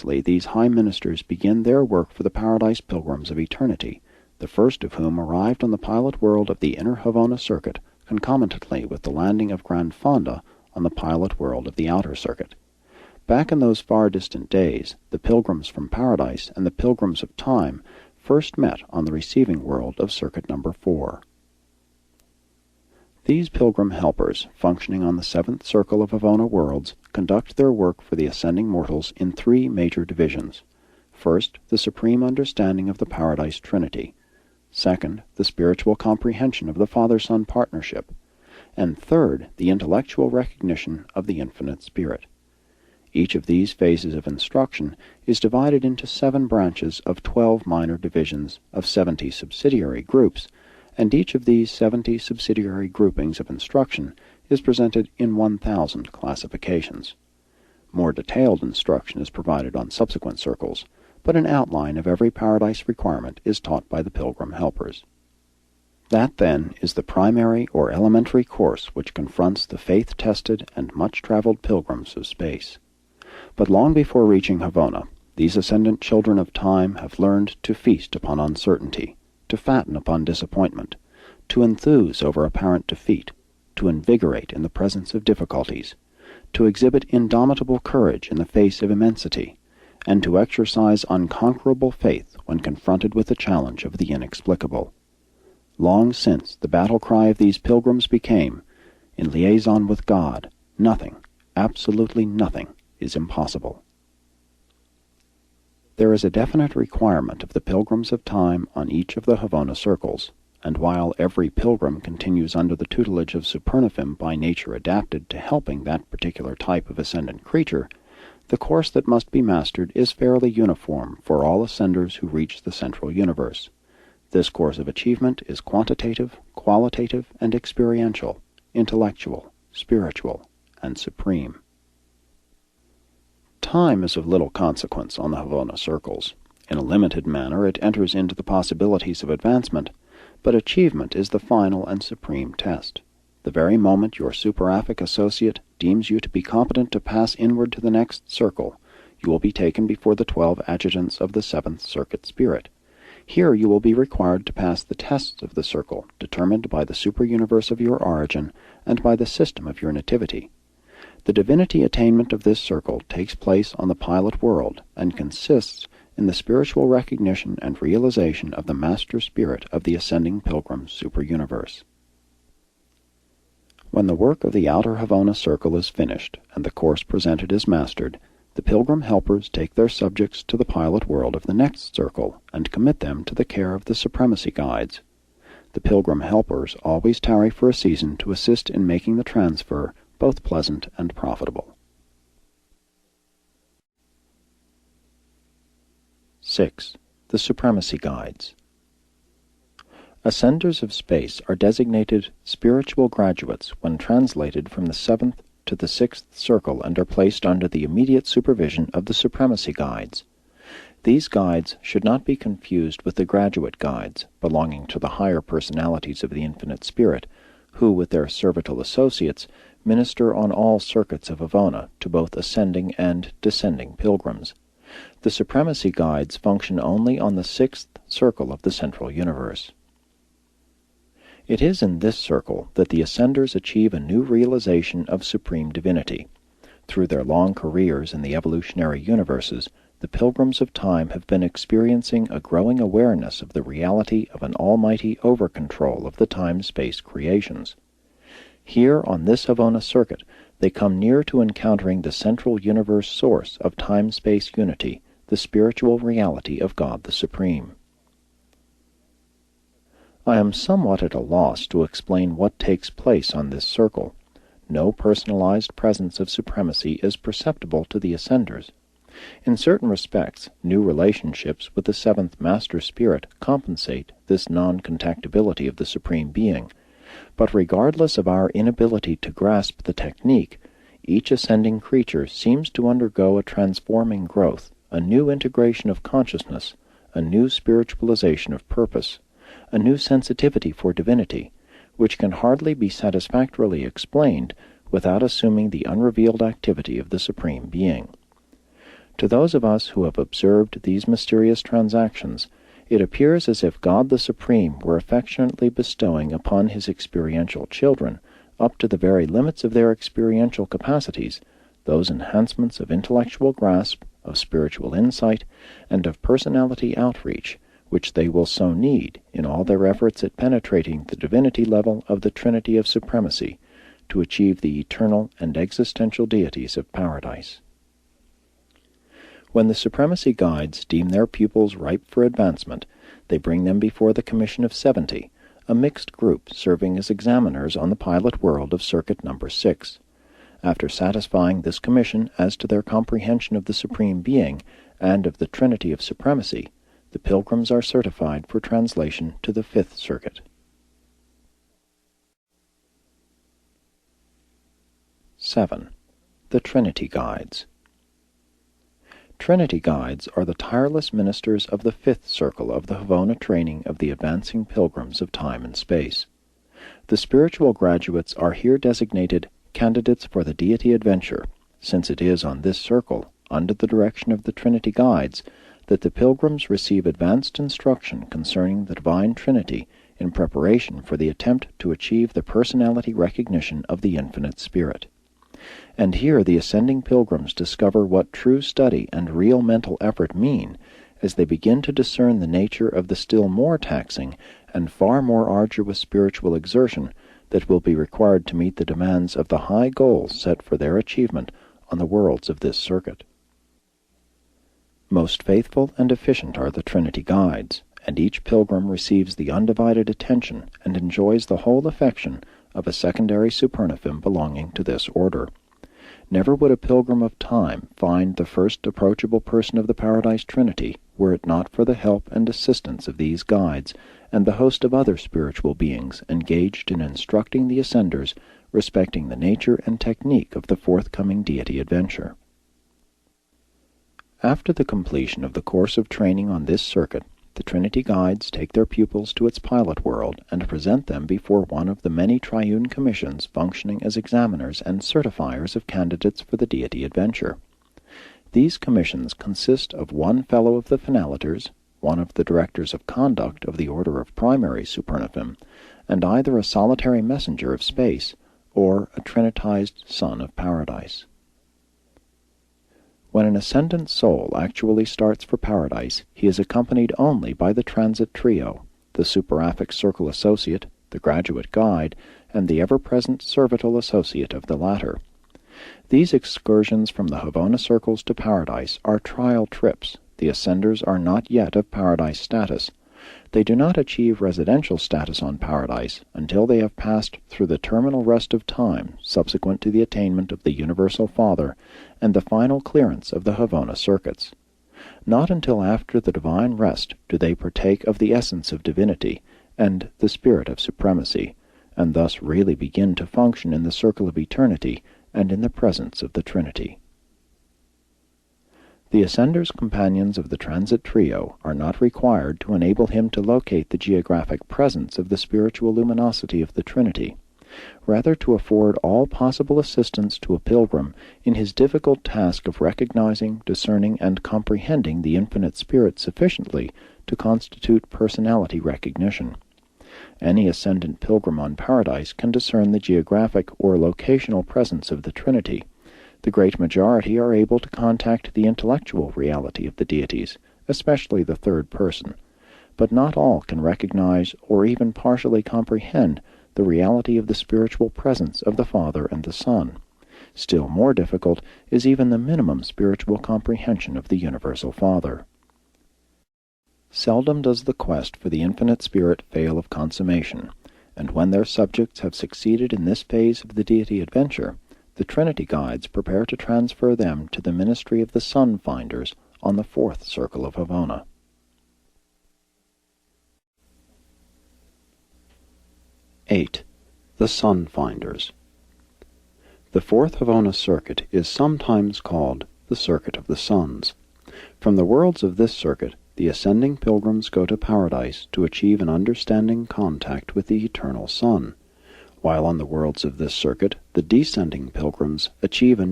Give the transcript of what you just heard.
These high ministers begin their work for the paradise pilgrims of eternity, the first of whom arrived on the pilot world of the inner Havona circuit concomitantly with the landing of Grand Fonda on the pilot world of the outer circuit. Back in those far-distant days, the pilgrims from paradise and the pilgrims of time first met on the receiving world of circuit number 4. These pilgrim helpers, functioning on the seventh circle of Havona worlds, conduct their work for the ascending mortals in 3 major divisions. First, the supreme understanding of the paradise trinity. Second, the spiritual comprehension of the Father-Son partnership. And third, the intellectual recognition of the infinite Spirit. Each of these phases of instruction is divided into 7 branches of 12 minor divisions of 70 subsidiary groups, and each of these 70 subsidiary groupings of instruction is presented in 1,000 classifications. More detailed instruction is provided on subsequent circles, but an outline of every paradise requirement is taught by the pilgrim helpers. That, then, is the primary or elementary course which confronts the faith-tested and much-traveled pilgrims of space. But long before reaching Havona, these ascendant children of time have learned to feast upon uncertainty, to fatten upon disappointment, to enthuse over apparent defeat, to invigorate in the presence of difficulties, to exhibit indomitable courage in the face of immensity, and to exercise unconquerable faith when confronted with the challenge of the inexplicable. Long since, the battle cry of these pilgrims became, in liaison with God, nothing, absolutely nothing, is impossible. There is a definite requirement of the pilgrims of time on each of the Havona circles, and while every pilgrim continues under the tutelage of Supernafim by nature adapted to helping that particular type of ascendant creature, the course that must be mastered is fairly uniform for all ascenders who reach the central universe. This course of achievement is quantitative, qualitative, and experiential, intellectual, spiritual, and supreme. Time is of little consequence on the Havona circles. In a limited manner it enters into the possibilities of advancement, but achievement is the final and supreme test. The very moment your superaphic associate deems you to be competent to pass inward to the next circle, you will be taken before the 12 adjutants of the 7th Circuit Spirit. Here you will be required to pass the tests of the circle, determined by the super-universe of your origin and by the system of your nativity. The divinity attainment of this circle takes place on the pilot world, and consists in the spiritual recognition and realization of the master spirit of the ascending pilgrim super-universe. When the work of the outer Havona circle is finished, and the course presented is mastered, the pilgrim helpers take their subjects to the pilot world of the next circle, and commit them to the care of the supremacy guides. The pilgrim helpers always tarry for a season to assist in making the transfer both pleasant and profitable. 6. The Supremacy Guides. Ascenders of space are designated spiritual graduates when translated from the 7th to the 6th circle and are placed under the immediate supervision of the Supremacy Guides. These guides should not be confused with the graduate guides, belonging to the higher personalities of the Infinite Spirit, who, with their servile associates, minister on all circuits of Havona to both ascending and descending pilgrims. The Supremacy Guides function only on the 6th circle of the central universe. It is in this circle that the ascenders achieve a new realization of supreme divinity. Through their long careers in the evolutionary universes, the pilgrims of time have been experiencing a growing awareness of the reality of an almighty over-control of the time-space creations. Here, on this Havona circuit, they come near to encountering the central universe source of time-space unity, the spiritual reality of God the Supreme. I am somewhat at a loss to explain what takes place on this circle. No personalized presence of supremacy is perceptible to the ascenders. In certain respects, new relationships with the 7th Master Spirit compensate this non-contactability of the Supreme Being, but regardless of our inability to grasp the technique, each ascending creature seems to undergo a transforming growth, a new integration of consciousness, a new spiritualization of purpose, a new sensitivity for divinity, which can hardly be satisfactorily explained without assuming the unrevealed activity of the Supreme Being. To those of us who have observed these mysterious transactions, it appears as if God the Supreme were affectionately bestowing upon his experiential children, up to the very limits of their experiential capacities, those enhancements of intellectual grasp, of spiritual insight, and of personality outreach, which they will so need in all their efforts at penetrating the divinity level of the Trinity of Supremacy, to achieve the eternal and existential deities of Paradise. When the Supremacy Guides deem their pupils ripe for advancement, they bring them before the Commission of 70, a mixed group serving as examiners on the pilot world of Circuit Number 6. After satisfying this commission as to their comprehension of the Supreme Being and of the Trinity of Supremacy, the pilgrims are certified for translation to the 5th Circuit. 7. The Trinity Guides. Trinity Guides are the tireless ministers of the 5th circle of the Havona training of the advancing pilgrims of time and space. The spiritual graduates are here designated candidates for the deity adventure, since it is on this circle, under the direction of the Trinity Guides, that the pilgrims receive advanced instruction concerning the Divine Trinity in preparation for the attempt to achieve the personality recognition of the Infinite Spirit. And here the ascending pilgrims discover what true study and real mental effort mean, as they begin to discern the nature of the still more taxing and far more arduous spiritual exertion that will be required to meet the demands of the high goals set for their achievement on the worlds of this circuit. Most faithful and efficient are the Trinity Guides, and each pilgrim receives the undivided attention and enjoys the whole affection of a secondary supernathum belonging to this order. Never would a pilgrim of time find the first approachable person of the Paradise Trinity were it not for the help and assistance of these guides and the host of other spiritual beings engaged in instructing the ascenders respecting the nature and technique of the forthcoming deity adventure. After the completion of the course of training on this circuit, the Trinity Guides take their pupils to its pilot world and present them before one of the many triune commissions functioning as examiners and certifiers of candidates for the deity adventure. These commissions consist of one Fellow of the Finaliters, one of the Directors of Conduct of the Order of Primary Supernathum, and either a solitary messenger of space or a trinitized Son of Paradise. When an ascendant soul actually starts for Paradise, he is accompanied only by the transit trio, the Superaffix Circle Associate, the Graduate Guide, and the ever-present Servital Associate of the latter. These excursions from the Havona circles to Paradise are trial trips. The ascenders are not yet of Paradise status. They do not achieve residential status on Paradise until they have passed through the terminal rest of time subsequent to the attainment of the Universal Father and the final clearance of the Havona circuits. Not until after the divine rest do they partake of the essence of divinity and the spirit of supremacy, and thus really begin to function in the circle of eternity and in the presence of the Trinity. The ascender's companions of the transit trio are not required to enable him to locate the geographic presence of the spiritual luminosity of the Trinity, rather to afford all possible assistance to a pilgrim in his difficult task of recognizing, discerning, and comprehending the Infinite Spirit sufficiently to constitute personality recognition. Any ascendant pilgrim on Paradise can discern the geographic or locational presence of the Trinity. The great majority are able to contact the intellectual reality of the deities, especially the third person, but not all can recognize or even partially comprehend the reality of the spiritual presence of the Father and the Son. Still more difficult is even the minimum spiritual comprehension of the Universal Father. Seldom does the quest for the Infinite Spirit fail of consummation, and when their subjects have succeeded in this phase of the deity adventure, the Trinity Guides prepare to transfer them to the ministry of the Sun Finders on the 4th circle of Havona. 8. The Sun Finders. The 4th Havona circuit is sometimes called the Circuit of the Suns. From the worlds of this circuit, the ascending pilgrims go to Paradise to achieve an understanding contact with the eternal Sun, while on the worlds of this circuit the descending pilgrims achieve a